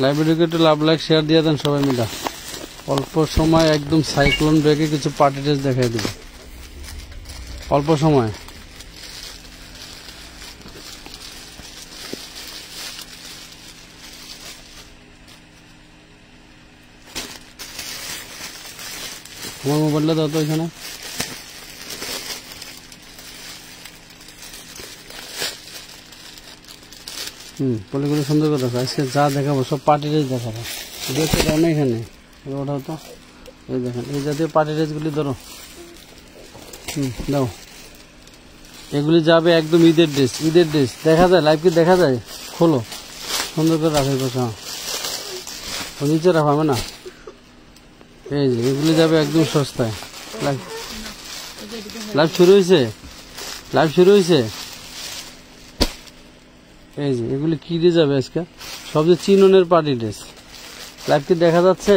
লাইব্রেরিকে একটু love like share দিয়ে দেন সবাই মিলে। অল্প সময় একদম সাইক্লোন ব্রেকে কিছু পার্টি ড্রেস দেখাই দেবে অল্প সময়। আমার মোবাইলটা দাও তো এখানে। পলিগুলো সুন্দর করে দেখো। আজকে যা দেখাবো সব পার্টি ড্রেস দেখাবো। অনেক এখানে ওঠাও তো। এই দেখেন এই জাতীয় পার্টি ড্রেসগুলি ধরো। দাও। এগুলি যাবে একদম ঈদের ড্রেস। ঈদের ড্রেস দেখা যায়, লাইভ কি দেখা যায়? খোলো সুন্দর করে রাখো বসা, নিচে রাখো হবে না। এই যে এগুলি যাবে একদম সস্তায়। লাইভ শুরু হয়েছে, লাইভ শুরু হয়েছে। এই যে এগুলি কি দিয়ে যাবে আজকে? সবচেয়ে চিননের পার্টি ড্রেস। লাইভ কি দেখা যাচ্ছে?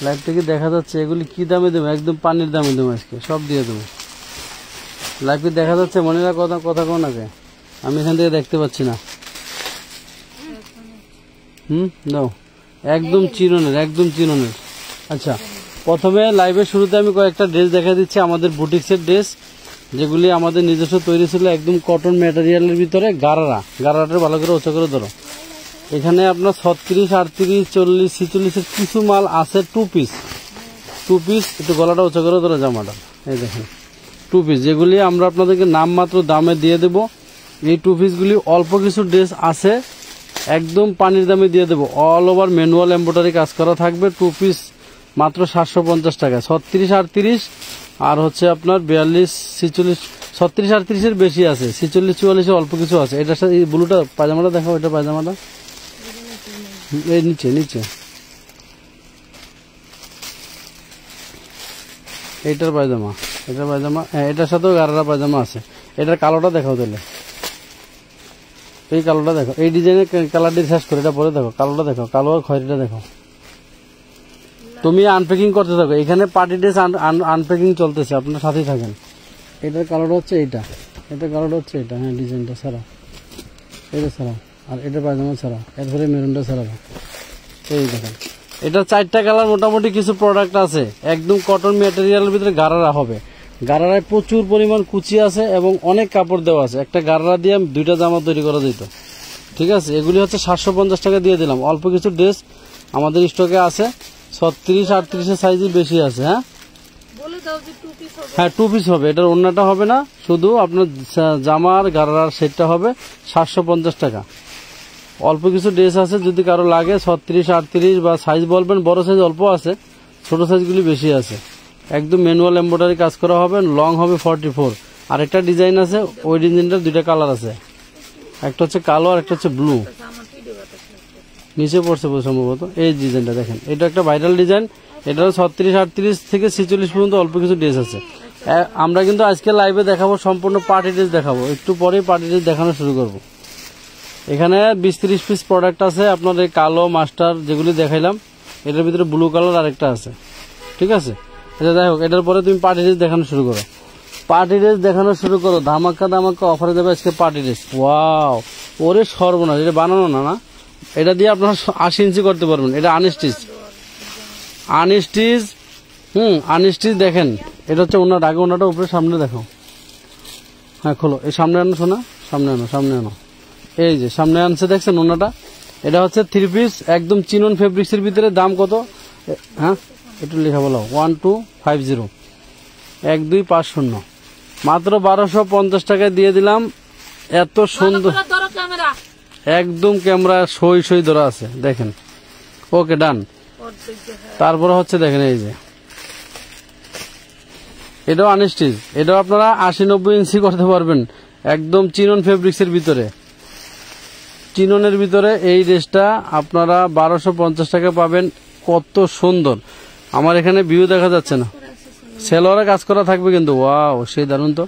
লাইভটা কি দেখা যাচ্ছে? এগুলি কি দামে দেবো? একদম পানির দামে দেবো আজকে, সব দিয়ে দেবো। লাইভ কি দেখা যাচ্ছে? মনিরা কথা কথা কোন আগে, আমি এখান থেকে দেখতে পাচ্ছি না। দাও একদম চিননের, একদম চিননের। আচ্ছা, প্রথমে লাইভের শুরুতে আমি কয়েকটা ড্রেস দেখা দিচ্ছি, আমাদের বুটিক্সের ড্রেস, যেগুলি আমাদের নিজস্ব তৈরি ছিল, একদম কটন ম্যাটেরিয়ালের ভিতরে। গারাটা ভালো করে উঁচা করে ধরো। এখানে আপনার 36, 38, 40, 46 কিছু মাল আছে। টু পিস একটু গলাটা উঁচা করে ধরো জামাটা। এই দেখেন টু পিস, যেগুলি আমরা আপনাদেরকে নামমাত্র দামে দিয়ে দেব। এই টু পিসগুলি অল্প কিছু ড্রেস আছে, একদম পানির দামে দিয়ে দেবো। অল ওভার ম্যানুয়াল এমব্রয়ডারি কাজ করা থাকবে। টু পিস মাত্র 750 টাকা। 36, 38 আর হচ্ছে আপনার 42, 46, 36, 38 বেশি আছে। 46, 44 অল্প কিছু আছে। এটার সাথে এই ব্লুটা পায়জামাটা দেখাও। এটা পায়জামাটা এই নিচে এইটার পায়জামা, এটার পায়জামা। হ্যাঁ, এটার সাথেও গারারা পায়জামা আছে। এটার কালোটা দেখাও তাহলে। এই কালোটা দেখো, এই ডিজাইনের কালারটি শেষ করে এটা পরে দেখো। কালোটা দেখো, কালো আর খয়েরিটা দেখো। তুমি আনপ্যাকিং করতে থাকো। এখানে পার্টি ড্রেস আনপ্যাকিং চলতেছে, আপনার সাথেই থাকেন। এটার কালারটা হচ্ছে এইটা, এটার কালারটা হচ্ছে এটা। হ্যাঁ, ডিজাইনটা ছাড়া, এটা ছাড়া, আর এটা পায়জামা ছাড়া, এরপরে মেরুনটা ছাড়া। এই দেখেন এটা 4টা কালার। মোটামুটি কিছু প্রোডাক্ট আছে একদম কটন ম্যাটেরিয়ালের ভিতরে। গারারা হবে। গারারায় প্রচুর পরিমাণ কুচি আছে এবং অনেক কাপড় দেওয়া আছে। একটা গারারা দিয়ে 2টা জামা তৈরি করা যেত। ঠিক আছে, এগুলি হচ্ছে 750 টাকা দিয়ে দিলাম। অল্প কিছু ড্রেস আমাদের স্টকে আছে। 36, 38 সাইজই বেশি আছে। হ্যাঁ, টু পিস হবে। এটার ওড়নাটা হবে না, শুধু আপনার জামার গারার সেটটা হবে। 750 টাকা। অল্প কিছু ড্রেস আছে, যদি কারো লাগে 36, 38 বা সাইজ বলবেন। বড় সাইজ অল্প আছে, ছোট সাইজগুলি বেশি আছে। একদম ম্যানুয়াল এমব্রয়ডারি কাজ করা হবে। লং হবে 44। আর একটা ডিজাইন আছে, ওই ডিজাইনটার 2টা কালার আছে। একটা হচ্ছে কালো আর একটা হচ্ছে ব্লু। নিচে পড়ছে সম্ভবত এই ডিজাইনটা দেখেন। এটা একটা ভাইরাল ডিজাইন। এটারও 36, 38 থেকে 46 পর্যন্ত অল্প কিছু ড্রেস আছে। আমরা কিন্তু আজকে লাইভে দেখাবো সম্পূর্ণ পার্টি ড্রেস দেখাবো। একটু পরেই পার্টি ড্রেস দেখানো শুরু করব। এখানে 20-30 পিস প্রোডাক্ট আছে। আপনার এই কালো মাস্টার যেগুলি দেখাইলাম, এটার ভিতরে ব্লু কালার আরেকটা আছে। ঠিক আছে, আচ্ছা যাই হোক, এটার পরে তুমি পার্টি ড্রেস দেখানো শুরু করো। পার্টি ড্রেস দেখানো শুরু করো। ধামাকা অফারে দেবে আজকে পার্টি ড্রেস। ওয়াও, ওরে সর্বনাশ, এটা বানানো না না, এটা দিয়ে আপনারা 80 ইঞ্চি করতে পারবেন। এটা আনস্টিচ আনস্টিচ দেখেন। এটা হচ্ছে ওনার আগে, ওনাটা উপরে সামনে দেখো। হ্যাঁ খোলো, এই সামনে আনো শোনা, সামনে আনো। এই যে সামনে আনছে দেখছেন ওনাটা। এটা হচ্ছে 3 পিস একদম চিনন ফেব্রিক্স এর ভিতরে। দাম কত? হ্যাঁ একটু লেখা বলো। 1250 1250 মাত্র 1250 টাকায় দিয়ে দিলাম। এত সুন্দর, একদম ক্যামেরা সই ধরা আছে দেখেন। ওকে ডান। তারপরে হচ্ছে দেখেন এই যে এটাও আনস্টিচ। এটাও আপনারা 80-90 ইঞ্চি করতে পারবেন। একদম চিনন ফেব্রিক্স এর ভিতরে, চিননের ভিতরে এই ড্রেসটা আপনারা 1250 টাকা পাবেন। কত সুন্দর। আমার এখানে ভিউ দেখা যাচ্ছে না, সেলোয়ারে কাজ করা থাকবে কিন্তু। ওয়াও, সেই দারুন তো।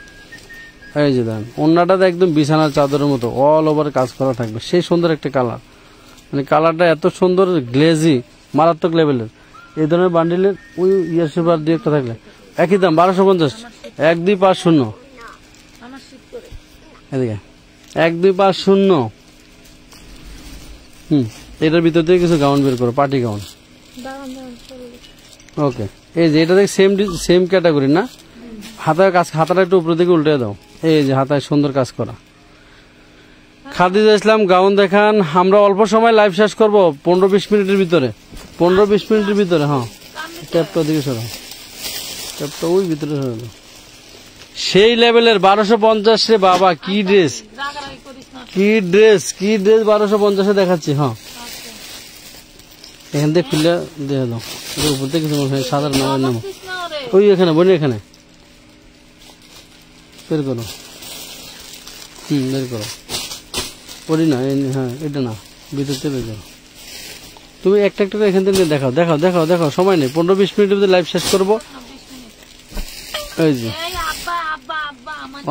এই যে দেখেন ওন্নাটাতে একদম বিছানার চাদরের মতো অল ওভার কাজ করা থাকবে। সেই সুন্দর একটা কালার, মানে কালারটা এত সুন্দর গ্লেজি, মারাত্মক লেভেলের। এই ধরনের বান্ডিলের ওই ইয়ার সুপার দিয়ে একটা থাকলে একই দাম 1250। 1250 এদিকে 1250। এটার ভিতর থেকে কিছু গাউন বের করো, পার্টি গাউন। ওকে, এই যে এটা দেখে সেম ক্যাটাগরি না? হাতায় কাজ, হাতাটা একটু উপরে দিকে উল্টে দাও। এই যে হাতায় সুন্দর কাজ করা। খাদিজা ইসলাম গাউন দেখান। আমরা অল্প সময় লাইভ শেষ করবো, 15-20 মিনিটের ভিতরে। 15-20 মিনিটের ভিতরে। হ্যাঁ, ট্যাপটা দিকে সরাও, ট্যাপটা ওই ভিতরে সরাও। সেই লেভেলের 1250 রে বাবা। কি ড্রেস, কি ড্রেস, কি ড্রেস 1250 দেখাচ্ছি। হ্যাঁ, এখান থেকে খুলে দিয়ে দাও। উপর থেকে কিছু সাধারণ নাম ওই এখানে বনি, এখানে বের করো। বের করো, করি না। হ্যাঁ, এটা না, ভিতর থেকে বের করো। তুমি একটা একটা করে এখান থেকে দেখাও, দেখাও, দেখাও, দেখাও। সময় নেই, 15-20 মিনিটের মধ্যে লাইভ শেষ করবো। এই যে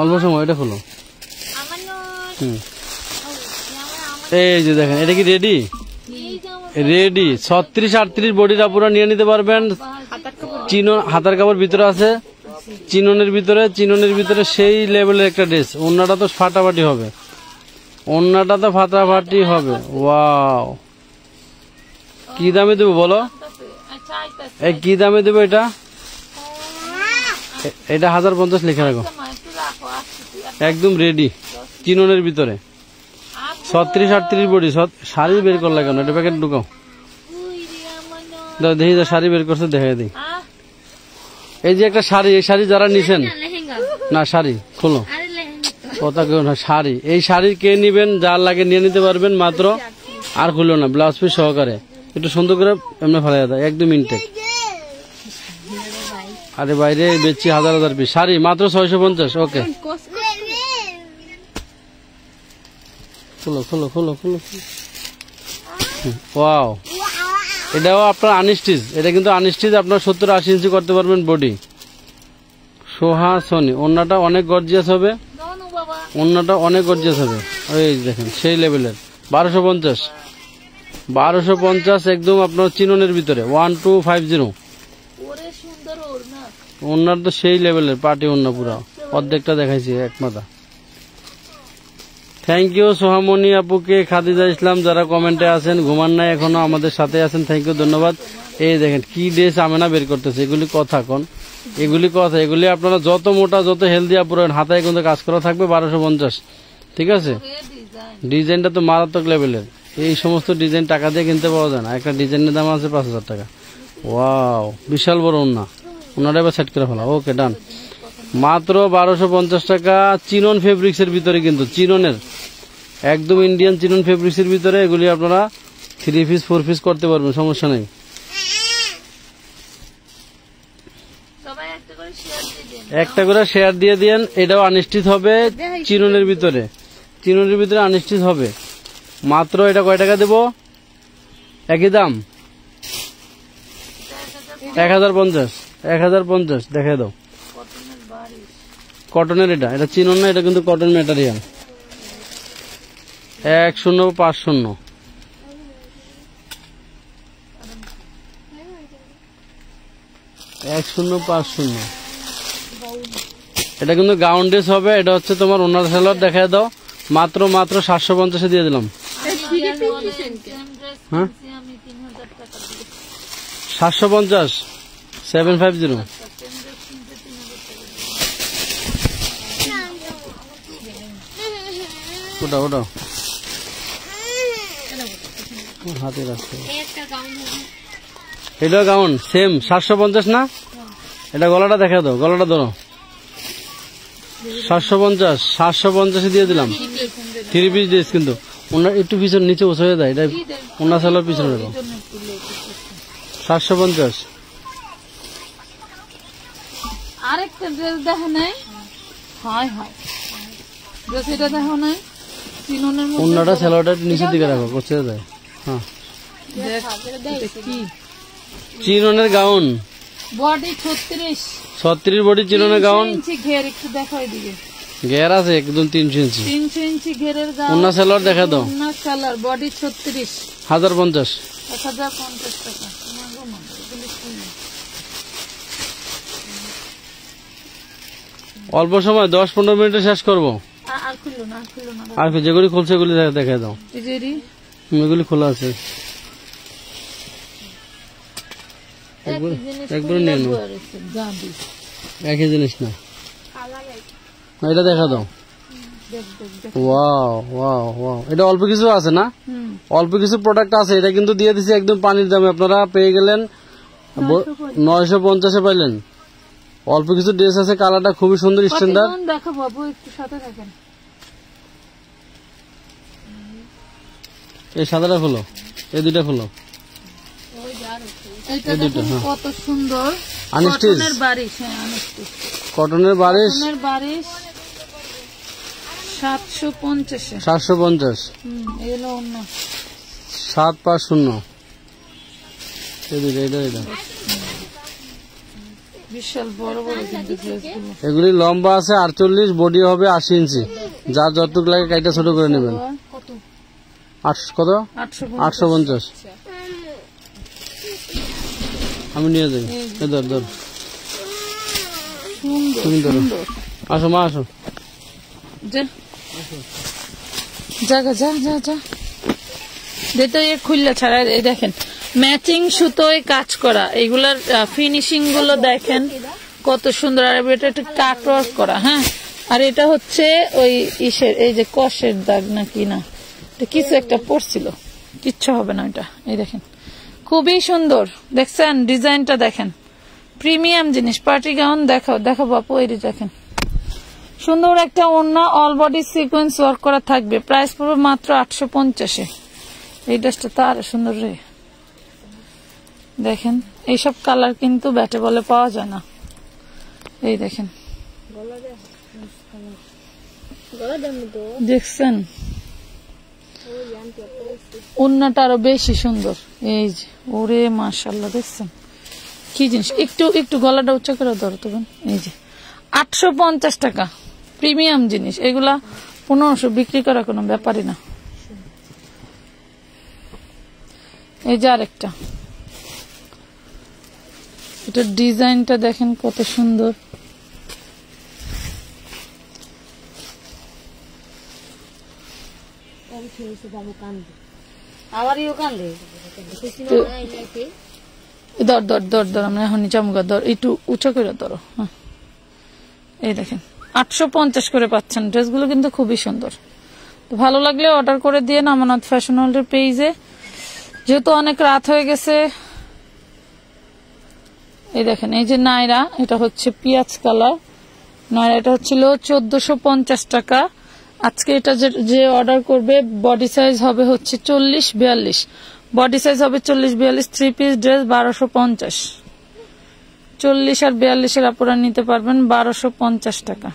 অল্প সময়, এটা খোলো। এই যে দেখেন, এটা কি রেডি? রেডি 36-38 বডিটা পুরো নিয়ে নিতে পারবেন। চিনন হাতার কাপড় ভিতরে আছে, চিননের ভিতরে সেই লেভেলের একটা ড্রেস। ওন্নাটা তো ফাটাফাটি হবে, ওন্নাটা তো ফাটাফাটি হবে। ওয়াও, কি দামে দেবো বলো? এই কি দামে দেবো এটা? এটা 1050 লিখে রাখো। একদম রেডি, চিননের ভিতরে 36-38 বডি। শাড়ি বের করলে কেন? এটা প্যাকেট ঢুকাও, দেখি যা শাড়ি বের করছে, দেখা দিই। এই যে একটা শাড়ি, এই শাড়ি যারা নিছেন না, শাড়ি খোলো, কথা কেউ না, শাড়ি। এই শাড়ি কে নিবেন, যার লাগে নিয়ে নিতে পারবেন মাত্র। আর খুলো না, ব্লাউজ পিস সহকারে একটু সুন্দর করে এমনি ফেলাই দেয়, একদম ইনটেক। আরে বাইরে বেচছি 1000 পিস শাড়ি, মাত্র 650। ওকে, খুলো খুলো খুলো খুলো। ওয়াও, এটাও আপনার আনস্টিচ। এটা কিন্তু আনস্টিচ, আপনার 70-80 ইঞ্চি করতে পারবেন বডি। সোহা সনি। ওন্নাটা অনেক গর্জিয়াস হবে, ওন্নাটা অনেক গর্জিয়াস হবে। এই দেখেন সেই লেভেলের 1250 একদম আপনার চিননের ভিতরে 1250। ওন্নার তো সেই লেভেলের পার্টি ওন্না, পুরা অর্ধেকটা দেখাইছি এক মাথা। থ্যাংক ইউ সোহামনি আপুকে, খাদিজা ইসলাম যারা কমেন্টে আছেন, ঘুমান নাই এখনো, আমাদের সাথে আছেন, থ্যাংক ইউ, ধন্যবাদ। এই দেখেন কি ড্রেস আমেনা বের করতেছে। এগুলি কথা কোন, এগুলি কথা, এগুলি আপনারা যত মোটা যত হেলদি আপুরেন, হাতায় কিন্তু কাজ করা থাকবে 1250। ঠিক আছে, ডিজাইনটা তো মারাত্মক লেভেলের। এই সমস্ত ডিজাইন টাকা দিয়ে কিনতে পাওয়া যায় না। একটা ডিজাইনের দাম আছে 5000 টাকা। ওয়াও, বিশাল বড় ওন্না, ওনারা এবার সেট করে ফেলা। ওকে, ডান। মাত্র 1250 টাকা, চিনন ফেব্রিক্স এর ভিতরে, কিন্তু চিননের একদম ইন্ডিয়ান চিনন ফেব্রিক্স এর ভিতরে। এগুলি আপনারা 3 পিস 4 পিস করতে পারবেন, সমস্যা নেই। একটা করে শেয়ার দিয়ে দেন। এটাও আনস্টিচ হবে চিননের ভিতরে, চিননের ভিতরে আনস্টিচ হবে। মাত্র এটা কয় টাকা দেবো? একই দাম 1050। 1050 দেখে দাও। কটনের, এটা চিনন না, এটা কিন্তু কটন ম্যাটেরিয়াল। 1050। এটা কিন্তু গাউন ড্রেস হবে। এটা হচ্ছে তোমার ওনার সেলার, দেখা দাও। মাত্র 750 দিয়ে দিলাম। হ্যাঁ, 750, 750। ওটা হাতে রাখতে, এটা গাউন সেম 750 না? এটা গলাটা দেখা দাও, গলাটা ধরো। 750 দিয়ে দিলাম। 3 পিস ড্রেস, কিন্তু ওনার একটু পিছনে নিচে বসে হয়ে যায়। এটা ওনার সালোয়ার পিছনে দেখো। 750। আরেকটা ড্রেস দেখো নাই? হাই হাই, ড্রেস এটা দেখো নাই? চিননের মধ্যে ওনাটা সালোয়ারটা নিচের দিকে রাখো, কোচে যায়। হ্যাঁ, কি চিননের গাউন, বডি 36 বডি চিননের গাউন। ইঞ্চি ঘের, একটু দেখো এদিকে, ঘের আছে একদম 300 ইঞ্চি। 300 ইঞ্চি ঘেরের গাউন। ওনা সালোয়ার দেখা দাও। ওনা সালোয়ার, বডি 36, 1050। 1050 টাকা। মাগো মাগো, এগুলো কি? অল্প সময় 10-15 মিনিটে শেষ করবো। আর খুললো না, আর খুললো না। আর যেগুলি খুলছে এগুলি দেখে দাও। এই যে রি, এগুলি খোলা আছে, একবার নিয়ে নাও। গাবি একই জিনিস না, এটা দেখা দাও। দেখ দেখ দেখ। ওয়াও ওয়াও ওয়াও, এটা অল্প কিছু আছে না, হুম, অল্প কিছু প্রোডাক্ট আছে। এটা কিন্তু দিয়ে দিছি একদম পানির দামে, আপনারা পেয়ে গেলেন 950-এ পাইলেন। অল্প কিছু ড্রেস আছে, কালারটা খুবই সুন্দর স্ট্যান্ডার্ড। কতক্ষণ দেখো বাবু, একটু সাথে থাকেন। এই সাদাটা খোলো, এই দুইটা খোলো। এটা দেখুন কত সুন্দর আনস্টিচ। কটনের বারিশ। হ্যাঁ, আনস্টিচ কটনের বারিশ, কটনের বারিশ 750 এ। 750, এগুলো অন্য 750। এই দুইটা, এটা এটা বিশাল বড় বড় কিন্তু ড্রেসগুলো। এগুলি লম্বা আছে 48, বডি হবে 80 ইঞ্চি। যার যতটুকু লাগে কাইটা ছোট করে নেবেন। কত? 8 কত? 850। আমি নিয়ে যাই। এই ধর ধর, সুন্দর তুমি ধরো। সুন্দর। আসো মা, আসো। যা যা যা যা যা। যেটা এ খুললে ছাড়া, এই দেখেন ম্যাচিং সুতোয় কাজ করা, এগুলার ফিনিশিং গুলো দেখেন কত সুন্দর। আর এটা একটু কাট ওয়ার্ক করা। হ্যাঁ, আর এটা হচ্ছে ওই ইসের, এই যে কষের দাগ না কি না, এটা কিছু একটা পড়ছিল, কিচ্ছু হবে না এটা। এই দেখেন খুবই সুন্দর, দেখছেন ডিজাইনটা দেখেন, প্রিমিয়াম জিনিস। পার্টি গাউন দেখাও, দেখো বাপু, এই দেখেন সুন্দর একটা ওড়না, অল বডি সিকোয়েন্স ওয়ার্ক করা থাকবে। প্রাইস পড়বে মাত্র 850-এ। এই ড্রেসটা তো আরো সুন্দর রে, দেখেন এইসব কালার কিন্তু ব্যাটে বলে পাওয়া যায় না। এই দেখেন, দেখছেন ওড়নাটা আরো বেশি সুন্দর। এই যে ওরে মাশাআল্লাহ, দেখছেন কি জিনিস। একটু একটু গলাটা উঁচা করে ধরো তো। এই যে 850 টাকা, প্রিমিয়াম জিনিস। এগুলা 1500 বিক্রি করা কোনো ব্যাপারই না। এই যে আরেকটা, এটার ডিজাইনটা দেখেন কত সুন্দর। ধর ধর ধর ধর, আমরা এখন চামুকা ধর, একটু উঁচা করে ধরো। হ্যাঁ, এই দেখেন 850 করে পাচ্ছেন। ড্রেসগুলো কিন্তু খুবই সুন্দর। তো ভালো লাগলে অর্ডার করে দিয়ে আমানত ফ্যাশন ওয়ার্ল্ডের পেজে। যেহেতু অনেক রাত হয়ে গেছে, এই দেখেন এই যে নাইরা, এটা হচ্ছে পিঁয়াজ কালার নাইরা, এটা হচ্ছিল 1450 টাকা। আজকে এটা যে অর্ডার করবে, বডি সাইজ হবে হচ্ছে 40-42, বডি সাইজ হবে 40-42, 3 পিস ড্রেস 1250। 40 আর 42-এর আপনারা নিতে পারবেন 1250 টাকা।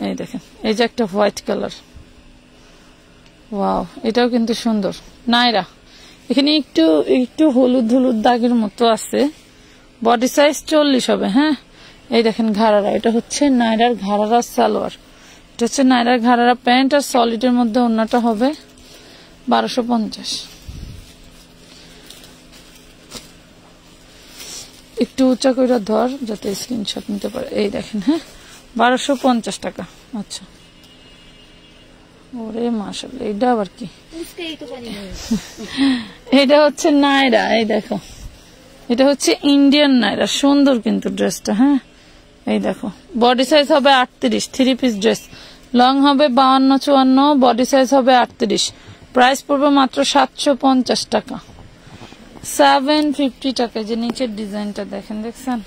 এই দেখেন এই যে একটা হোয়াইট কালার, ওয়াও, এটাও কিন্তু সুন্দর নাইরা। এখানে একটু একটু হলুদ হলুদ দাগের মতো আছে। বডি সাইজ 40 হবে। হ্যাঁ, এই দেখেন ঘাড়ারা, এটা হচ্ছে নাইরার ঘাড়ারা সালোয়ার, এটা হচ্ছে নাইরার ঘাড়ারা প্যান্ট, আর সলিডের মধ্যে ওড়নাটা হবে 1250। একটু উঁচা করে ধর যাতে স্ক্রিনশট নিতে পারে। এই দেখেন, হ্যাঁ 1250 টাকা। আচ্ছা, ওরে মাশাআল্লাহ, এটা আবার কি? এটা হচ্ছে নাইরা, এই দেখো এটা হচ্ছে ইন্ডিয়ান নাইরা, সুন্দর কিন্তু ড্রেসটা। হ্যাঁ, এই দেখো বডি সাইজ হবে 38, 3 পিস ড্রেস, লং হবে 52-54, বডি সাইজ হবে 38। প্রাইস পড়বে মাত্র 750 টাকা, 750 টাকা। যে নিচের ডিজাইনটা দেখেন, দেখছেন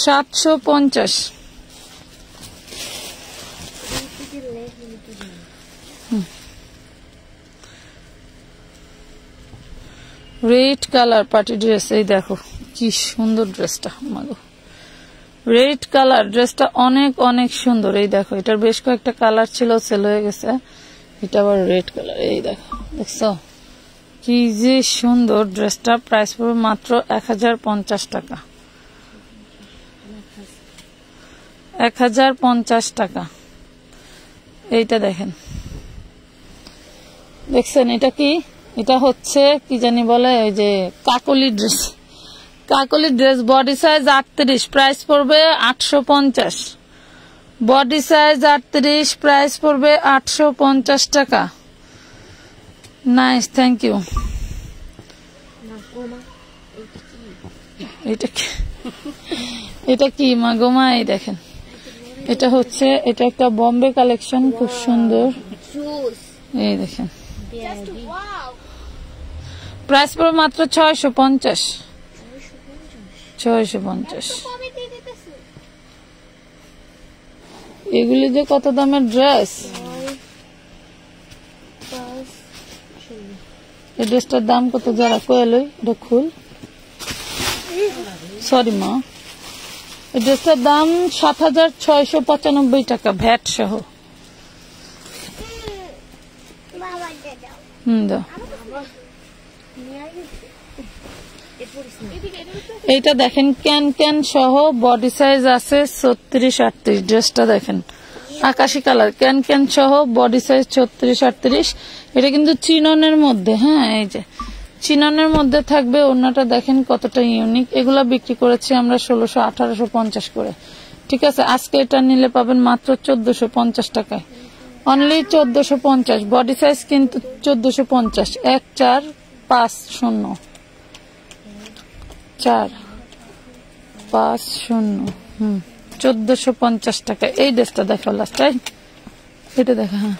750। রেড কালার পার্টি ড্রেস, এই দেখো কি সুন্দর ড্রেসটা, মাগো রেড কালার ড্রেসটা অনেক অনেক সুন্দর। এই দেখো এটার বেশ কয়েকটা কালার ছিল, সেল হয়ে গেছে, এটা আবার রেড কালার। এই দেখো, দেখছো কি যে সুন্দর ড্রেসটা। প্রাইস পড়বে মাত্র 1050 টাকা, 1050 টাকা। এইটা দেখেন দেখছেন এটা কি? এটা হচ্ছে কি জানি বলে, ওই যে Kakoli dress. Kakoli dress, body size 38, price পড়বে 850। বডি সাইজ 38, প্রাইস পড়বে 850 টাকা। Nice, thank you. এটা কি মাগোমা? এই দেখেন, এটা হচ্ছে, এটা একটা বম্বে কালেকশন, খুব সুন্দর। এই দেখেন, প্রাইস পড়বে মাত্র 650। 650। এগুলি যে কত দামের ড্রেস! এই ড্রেসটার দাম কত? যারা কয়েলই এটা খুল, সরি মা, এই ড্রেসটার দাম 7695 টাকা, ভ্যাট সহ। দাও। এইটা দেখেন, ক্যান ক্যান সহ, বডি সাইজ আছে 36, 38। ড্রেসটা দেখেন, আকাশি কালার, ক্যান ক্যান সহ, বডি সাইজ 36, 38। এটা কিন্তু চিননের মধ্যে, হ্যাঁ, এই যে চিননের মধ্যে থাকবে। ওড়নাটা দেখেন কতটা ইউনিক। এগুলা বিক্রি করেছি আমরা 1600, 1850 করে। ঠিক আছে, আজকে এটা নিলে পাবেন মাত্র 1450 টাকায়, অনলি 1450। বডি সাইজ কিন্তু 1450, 1450, 450। 1450 টাকা। এই ড্রেসটা দেখো লাস্ট, এটা দেখা। হ্যাঁ,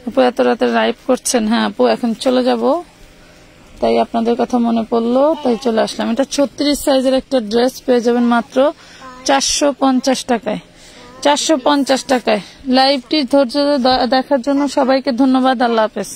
আপু এত রাতে লাইভ করছেন? হ্যাঁ আপু, এখন চলে যাব, তাই আপনাদের কথা মনে পড়লো, তাই চলে আসলাম। এটা 36 সাইজের একটা ড্রেস পেয়ে যাবেন মাত্র 450 টাকায়। 450 টাকায়। লাইভটি ধৈর্য দেখার জন্য সবাইকে ধন্যবাদ। আল্লাহ হাফেজ।